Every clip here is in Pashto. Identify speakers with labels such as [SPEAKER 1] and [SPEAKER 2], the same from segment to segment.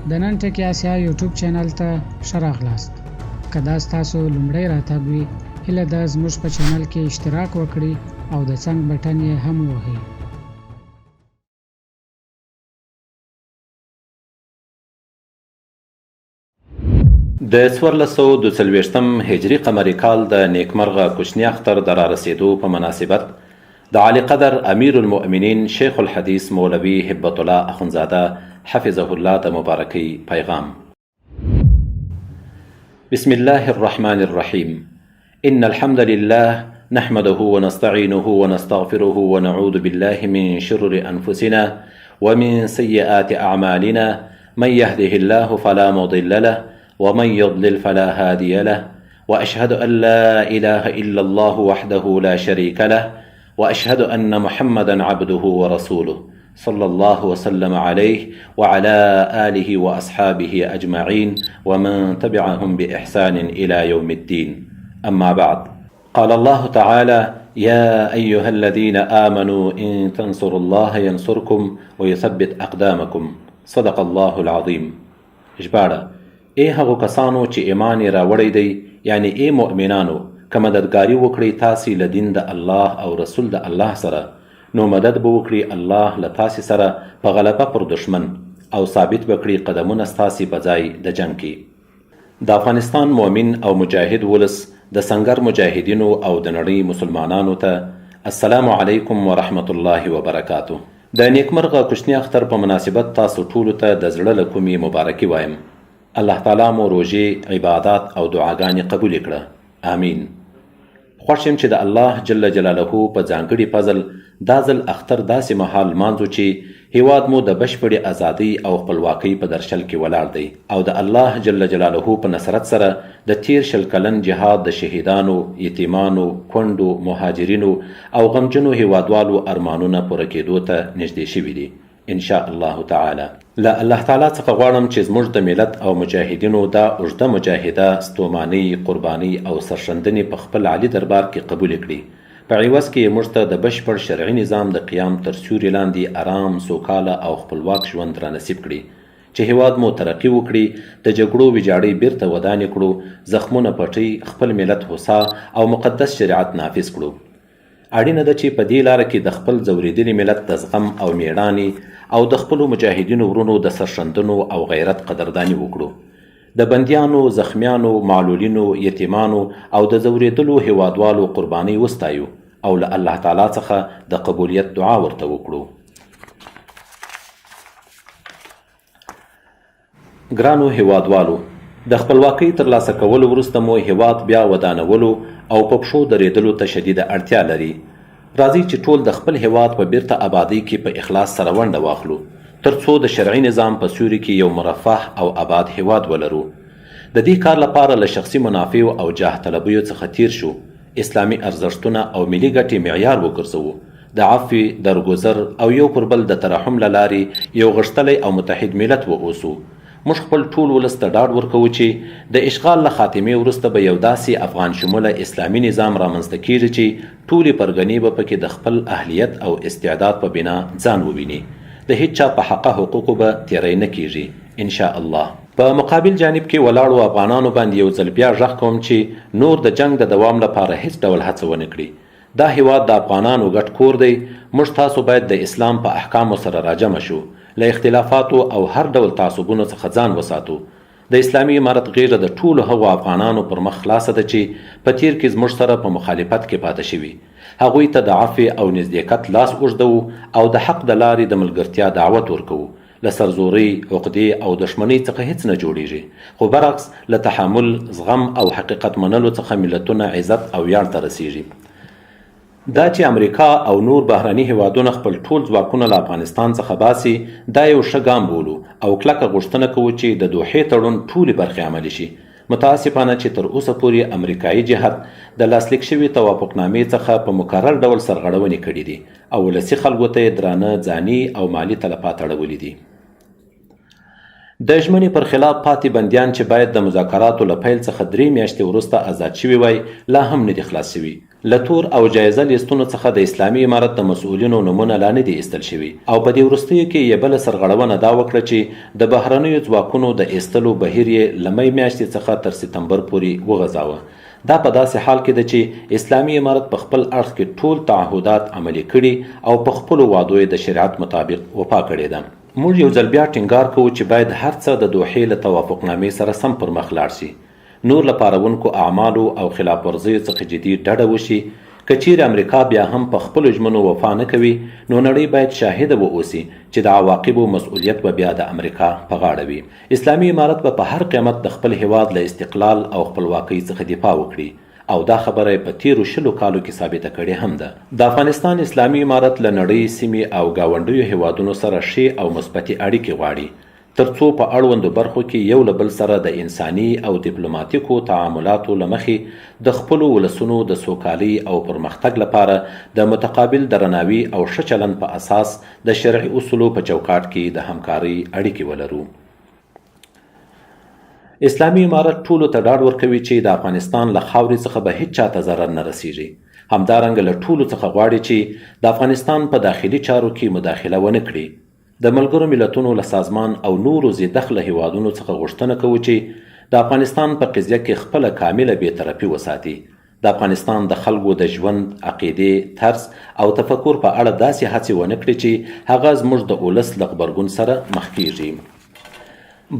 [SPEAKER 1] د نن ټکی آسیا یوټیوب چینل ته ښه راغلاست. که دا ستاسو لومړی راتګ وي، هیله ده زموږ په چینل کې اشتراک وکړئ او د څنګ بټن یې هم ووهئ.
[SPEAKER 2] د 1442 هجري قمري کال د نیکمرغه کوچني اختر د رارسېدو په مناسبت د عالی قدر امیر المؤمنین شیخ الحدیث مولوي هبت الله اخندزاده حفظه الله د مبارکۍ پیغام. بسم الله الرحمن الرحیم. ان الحمد لله نحمده ونستعينه ونستغفره ونعوذ بالله من شرور انفسنا ومن سيئات اعمالنا من يهده الله فلا مضل له ومن يضلل فلا هادي له واشهد ان لا اله الا الله وحده لا شريك له واشهد ان محمدا عبده ورسوله صلى الله وسلم عليه وعلى آله وأصحابه أجمعين ومن تبعهم بإحسان إلى يوم الدين. أما بعد، قال الله تعالى: يا أيها الذين آمنوا إن تنصروا الله ينصركم ويثبت أقدامكم. صدق الله العظيم. اجبارا هغو کسانو چې ایمان یې راوړی دی، یعنی مؤمنانو، که مددګاري وکړئ تاسې له دین د الله او رسول د الله سره، نو مدد به وکړي الله له تاسې سره په غلبه پر دشمن، او ثابت به کړي قدمونه ستاسې په ځای د جنګ کې. د افغانستان مؤمن او مجاهد ولس د سنگر مجاهدینو او د نړۍ مسلمانانو ته السلام علیکم ورحمت الله وبرکاته. د نیکمرغه کوچني اختر په مناسبت تاسو ټولو ته د زړه له کومې مبارکي وایم. الله تعالی مو روژې، عبادات او دعاګانې قبول کړه. آمین. خوښ یم چې د الله جل جلاله په ځانګړي فضل دا ځل اختر داسې مهال لمانځو چې هیواد مو د بشپړې ازادۍ او خپلواکۍ په درشل کې ولاړ دی، او د الله جل جلاله په نصرت سره د تیر 20 کلن جهاد د شهیدانو، یتیمانو، کونډو، مهاجرینو او غمجنو هیوادوالو ارمانونه پوره کېدو ته نږدې شوي دي ان شاء الله تعالی. له الله تعالی څخه غواړم چې زموږ د ملت او مجاهدینو دا اوږده مجاهده، ستومانۍ، قربانۍ او سرښندنې په خپل عالي دربار کې قبول کړي. په عوض کې موږ ته د بشپړ شرعي نظام د قیام تر سیوري لاندې آرام، سوکاله او خپلواک ژوند را نصیب کړي، چې هیواد مو ترقي وکړي، د جګړو ویجاړۍ بیرته ودانې کړو، زخمونه پټي، خپل ملت هوسا او مقدس شریعت نافذ کړو. اړینه ده چې په دې لاره کې د خپل ځورېدلي ملت د زغم او میړانې او د خپلو مجاهدینو ورونو د سرښندنو او غیرت قدرداني وکړو. د بندیانو، زخمیانو، معلولینو، یتیمانو او د ځورېدلو هیوادوالو قربانۍ وستایو او له الله تعالی څخه د قبولیت دعا ورته وکړو. ګرانو هیوادوالو، د خپلواکۍ ترلاسه کولو وروسته مو هیواد بیا ودانولو او په پښو درېدلو ته شدیده اړتیا لري. راځئ چې ټول د خپل هیواد په بیرته آبادۍ کې په اخلاص سره ونډه واخلو، ترڅو د شرعي نظام په سیوري کې یو مرفه او آباد هیواد ولرو. د دې کار لپاره له شخصي منافعو او جاه طلبیو څخه تیر شو، اسلامي ارزښتونه او ملي ګټې معیار وګرځوو، د عفو، درګذر او یو پر بل د ترحم له لارې یو غښتلی او متحد ملت واوسو. موږ خپل ټول ولس ته ډاډ ورکوو چې د اشغال له خاتمې وروسته به یو داسې افغان شموله اسلامي نظام رامنځته کیږي چې ټولې پرګنې به پکې د خپل اهلیت او استعداد په بنا ځان وویني، د هیڅ چا په حقه حقوقو به تیری نه کیږي ان شاء الله. په مقابل جانب کې ولاړو افغانانو باندې یو ځل بیا غږ کوم چې نور د جنگ د دوام لپاره هیڅ ډول هڅه ونه کړي. دا هیواد د افغانانو ګډ کور دی. موږ تاسو باید د اسلام په احکامو سره راجمع شو، له اختلافاتو او هر ډول تعصبونو څخه ځان وساتو. د اسلامي امارت غیره د ټولو هغو افغانانو پر مخ خلاصه ده چې په تیر کې زموږ سره په مخالفت کې پاتې شوي. هغوی ته د عفو او نزدېکت لاس اوږدوو او د حق د لارې د ملګرتیا دعوت ورکوو. له سرزورۍ، عقدې او دښمنۍ څخه هیڅ نه جوړیږي، خو برعکس له تحمل، زغم او حقیقت منلو څخه ملتونه عزت او ویاړ ته رسیږي. دا چې امریکا او نور بهرني هیوادونه خپل ټول ځواکونه له افغانستان څخه باسي، دا یو ښه ګام بولو او کلکه غوښتنه کوو چې د دوحې تړون ټولې برخې عملي شي. متاسفانه چې تر اوسه پورې امریکایي جهت د لاسلیک شوي توافقنامې څخه په مکرر ډول سرغړونې کړي دي او ولسي خلکو ته یې درانه ځاني او مالي تلفات اړولي دي. د ژمنې پر خلاف پاتې بندیان چې باید د مذاکراتو له پیل څخه 3 میاشتې وروسته آزاد شوي وای، لا هم نه دي خلاص شوي. له تور او جایزه لیستونو څخه د اسلامي امارت د مسؤلینو نومونه لا نه دي ایستل شوي او په دې وروستیو کې یې بله سرغړونه دا وکړه چې د بهرنیو ځواکونو د ایستلو بهیر یې له می میاشتې څخه تر سپتمبر پورې وغځاوه. دا په داسې حال کې ده چې اسلامي امارت په خپل اړخ کې ټول تعهدات عملي کړي او په خپلو وعدو یې د شریعت مطابق وفا کړې ده. موږ یو ځل بیا ټینګار کوو چې باید هر څه د دوحې له توافقنامې سره سم پر مخ لاړ شي. نور له پارونکو اعمالو او خلاف ورزیو څخه جدي ډډه وشي. که چیرې امریکا بیا هم په خپلو ژمنو وفا نه کوي نو نړۍ باید شاهده واوسي چې د عواقبو مسؤلیت به بیا د امریکا په غاړه وي. اسلامي امارت به په هر قیمت د خپل هیواد له استقلال او خپلواکۍ څخه دفاع وکړي او دا خبره په تیرو 20 کالو کې ثابته کړې هم ده. د افغانستان اسلامي امارت له نړۍ، سیمې او ګاونډیو هیوادونو سره ښې او مثبتې اړیکې غواړي ترڅو په اړوندو برخو کې یو له بل سره د انساني او ډیپلوماټیکو تعاملاتو له مخې د خپلو ولسونو د سوکالۍ او پرمختګ لپاره د متقابل درناوي او ښه چلند په اساس د شرعي اصولو په چوکاټ کې د همکارۍ اړیکې ولرو. اسلامي امارت ټولو ته ډاډ ورکوي چې د افغانستان له خاورې څخه به هیڅ چاته ضرر نه رسیږي. همدارنګه له ټولو څخه غواړي چې د افغانستان په داخلي چارو کې مداخله ونه کړي. د ملګرو ملتونو له سازمان او نورو ذیدخله هیوادونو څخه غوښتنه کوو چې د افغانستان په قضیه کې خپله کامله بېطرفي وساتي. د افغانستان د خلکو د ژوند، عقیدې، طرز او تفکر په اړه داسې هڅې ونه کړي چې هغه زموږ د ولس له غبرګون سره مخ کیږي.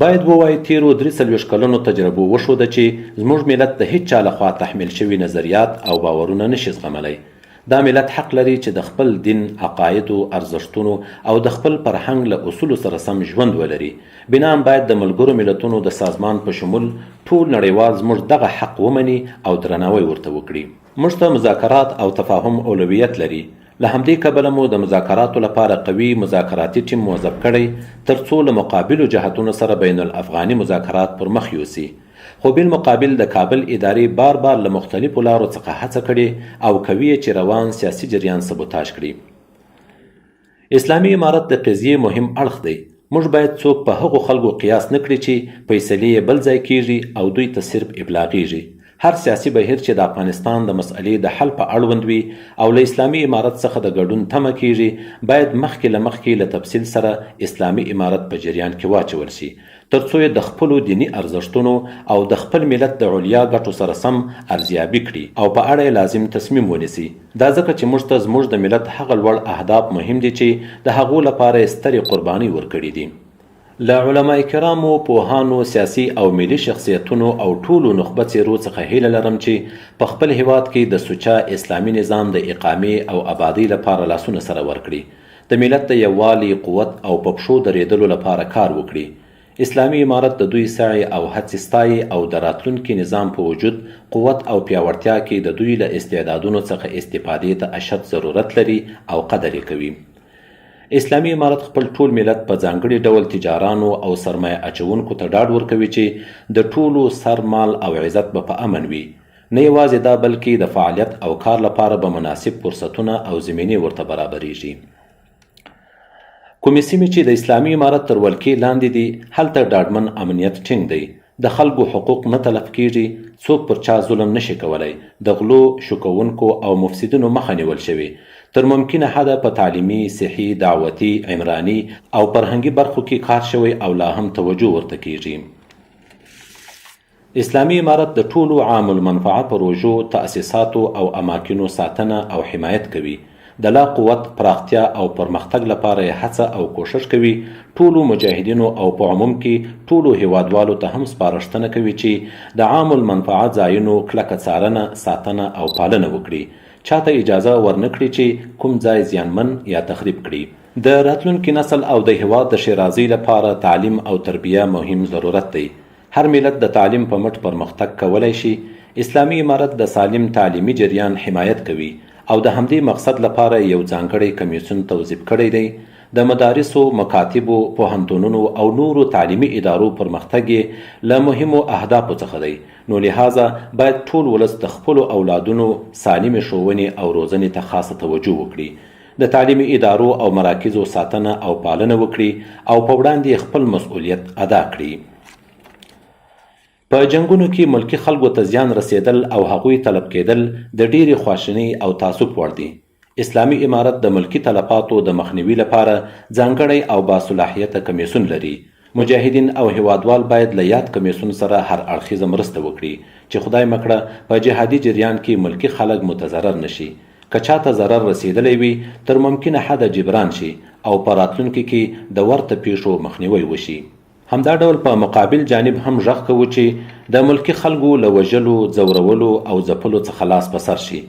[SPEAKER 2] باید ووایو تیرو 43 کلونو تجربو وښوده چې زموږ ملت د هیڅ چا لخوا تحمیل شوي نظریات او باورونه نشي زغملی. دا ملت حق لري چې د خپل دین، عقایدو، ارزښتونو او د خپل فرهنګ له اصولو سره سم ژوند ولري. بنا باید د ملګرو ملتونو د سازمان په شمول ټول نړیوال زموږ دغه حق ومني او درناوی ورته وکړي. موږ ته مذاکرات او تفاهم اولویت لري. له همدې کبله مو د مذاکراتو لپاره قوي مذاکراتي ټیم موظف کړی ترڅو له مقابلو جهتونو سره بین الافغاني مذاکرات پر مخ یوسي. خو بالمقابل د کابل ادارې بار بار له مختلفو لارو څخه هڅه کړې او کوي چې روان سیاسي جریان سبوتاژ کړي. اسلامي امارت د قضیې مهم اړخ دی. موږ باید څوک په هغو خلکو قیاس نه کړي چې فیصلې یې بل ځای کیږي او دوی ته صرف ابلاغیږي. هر سیاسي بهیر چې د افغانستان د مسئلې د حل په اړوند وي او له اسلامي امارت څخه د ګډون تمه کیږي باید مخکې له تفصیل سره اسلامي امارت په جریان کې واچول شي ترڅو یې د خپلو دیني ارزښتونو او د خپل ملت د علیا ګټو سره سم ارزیابي کړي او په اړه لازم تصمیم ونیسي. دا ځکه چې موږ ته زموږ د ملت هغه لوړ اهداف مهم دي چې د هغو لپاره یې سترې قربانۍ ورکړي دي. له علماء کرامو، پوهانو، سیاسي او ملي شخصیتونو او ټولو نخبه څیرو څخه هیله لرم چې په خپل هیواد کې د سوچه اسلامي نظام د اقامې او آبادۍ لپاره لاسونه سره ورکړي. د ملت د یووالي، قوت او په پښو درېدلو لپاره کار وکړي. اسلامي امارت د دوی سعی او هڅې ستایي او د راتلونکي نظام په وجود، قوت او پیاوړتیا کې د دوی له استعدادونو څخه استفادې ته اشد ضرورت لري او قدر یې کوي. اسلامي امارت خپل ټول ملت په ځانګړي ډول تجارانو او سرمایه اچونکو ته ډاډ ورکوي چې د ټولو سر، مال او عزت به په امن وي. نه یوازې دا بلکې د فعالیت او کار لپاره به مناسب فرصتونه او زمینې ورته برابریږي. کومې سیمې چې د اسلامي امارت تر ولکې لاندې دي هلته ډاډمن امنیت ټینګ دی. د خلکو حقوق نه تلف کیږي، څوک پر چا ظلم نشي کولای، د غلو، شوکونکو او مفسدینو مخه نیول شوې. تر ممکنه حده په تعلیمي، صحي، دعوتي، عمراني او فرهنګي برخو کې کار شوی او لا هم توجه ورته کیږي. اسلامي امارت د ټولو عام المنفعه پروژو، تأسیساتو او اماکنو ساتنه او حمایت کوي. د لا قوت، پراختیا او پرمختګ لپاره یې هڅه او کوشش کوي. ټولو مجاهدینو او په عموم کې ټولو هیوادوالو ته هم سپارښتنه کوي چې د عام المنفعه ځایونو کلکه څارنه، ساتنه او پالنه وکړي. چاته اجازه ورنکړي چې کوم ځای زیانمن یا تخریب کړي. د راتلونکي نسل او د هیواد د ښېرازۍ لپاره تعلیم او تربیه مهم ضرورت دی. هر ملت د تعلیم په مټ پرمختګ کولی شي. اسلامي امارت د سالم تعلیمي جریان حمایت کوي او د همدې مقصد لپاره یو ځانګړی کمیسیون توظیف کړی دی. د مدارسو، مکاتبو، پوهنتونونو او نورو تعلیمي ادارو پرمختګ یې له مهمو اهدافو څخه دی. نو لہذا باید ټول ولس د خپلو اولادونو سالمې ښوونې او روزنې ته خاصه توجه وکړي. د تعلیمي ادارو او مراکزو ساتنه او پالنه وکړي او په وړاندې خپل مسؤلیت ادا کړي. په جنگونو کې ملکی خلکو ته زیان رسیدل او هغوی طلب کېدل د ډېرې خواشینۍ او تعصب وړ دي. اسلامي امارت د ملکی تلفاتو د مخنیوي لپاره ځانګړی او باصلاحیته کمیسیون لري. مجاهدین او هیوادوال باید له یاد کمیسیون سره هر اړخیزه مرسته وکړي چې خدای مکړه په جهادي جریان کې ملکی خلک متضرر نشي. که چاته ضرر رسیدلی وي تر ممکنه حده جبران شي او په راتلونکي کې د ورته پیښو مخنیوی وشي. همدا ډول په مقابل جانب هم غږ کوو چې د ملکی خلکو له وژلو، ځورولو او ځپلو څخه لاس په سر شي.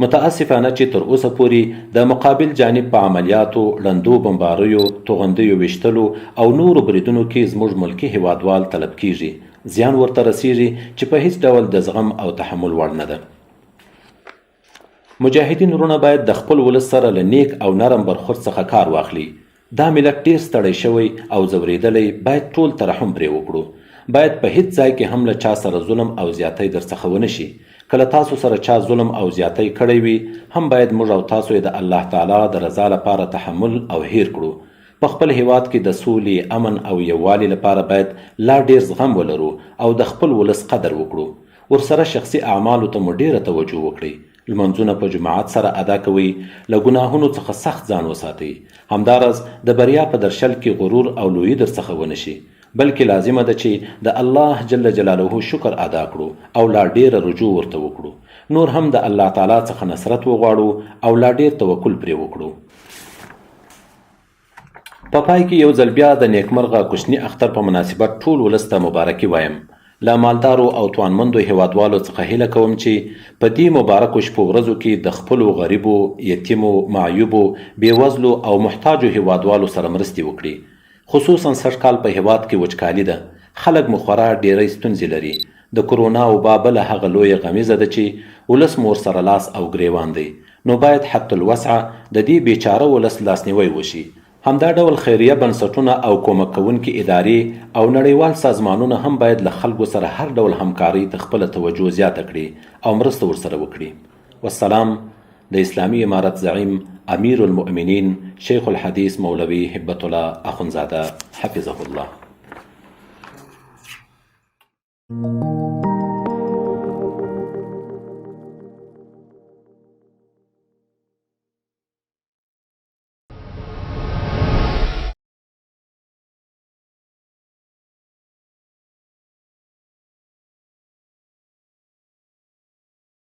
[SPEAKER 2] متاسفانه چې تر اوسه پورې د مقابل جانب په عملیاتو، ړندو بمباریو، توغندیو ویشتلو او نورو بریدونو کې زموږ ملکی هیوادوال طلب کیږي. زیان ورته رسیږي چې په هیڅ ډول د زغم او تحمل وړ نه ده. مجاهدین ورونه باید د خپل ولس سره له نیک او نرم برخورد څخه کار واخلي. دا ملت ډیر ستړی شوی او ځورېدلی، باید ټول ترحم پرې وکړو. باید په هیڅ ځای کې هم له چا سره ظلم او زیاتی درڅخه ونه شي. کله تاسو سره چا ظلم او زیاتی کړی وي هم باید موږ او تاسو یې د الله تعالی د رضا لپاره تحمل او هیر کړو. په خپل هیواد کې د سولې، امن او یووالي لپاره باید لا ډیر زغم ولرو او د خپل ولس قدر وکړو. ورسره شخصي اعمالو ته مو ډیره توجه وکړئ. لمنځونه په جماعت سره ادا کوئ. له ګناهونو څخه سخت ځان وساتئ. همداراز د بریا په درشل کې غرور او لویي درڅخه ونه شي، بلکې لازمه ده چې د الله جل جلاله شکر ادا کړو او لا ډیره رجوع ورته وکړو. نور هم د الله تعالی څخه نصرت وغواړو او لا ډیر توکل پرې وکړو. په پای کې یو ځل بیا د نیکمرغه کوچني اختر په مناسبت ټول ولس ته مبارکي وایم. له مالدارو او توانمندو هیوادوالو څخه هیله کوم چې په دې مبارکو شپو ورځو کې د خپلو غریبو، یتیمو، معیوبو، بېوزلو او محتاجو هیوادوالو سره مرستې وکړي. خصوصا سږکال په هیواد کې وچکالي ده. خلک مو خورا ډیری ستونزې لري. د کرونا وبا بله هغه لویه غمیزه ده چې ولس مو ورسره لاس او ګریوان دی. نو باید حتی الوسعه د دې بیچاره ولس لاسنیوی وشي. همدا ډول خیریه بنسټونه او کومک کوونکي ادارې او نړیوال سازمانونه هم باید له خلکو سره هر ډول همکاري ته خپله توجه زیاته کړي او مرسته ورسره وکړي. والسلام. د اسلامي امارت زعیم امیر المؤمنین شیخ الحدیث مولوی هبت الله اخندزاده حفظه الله.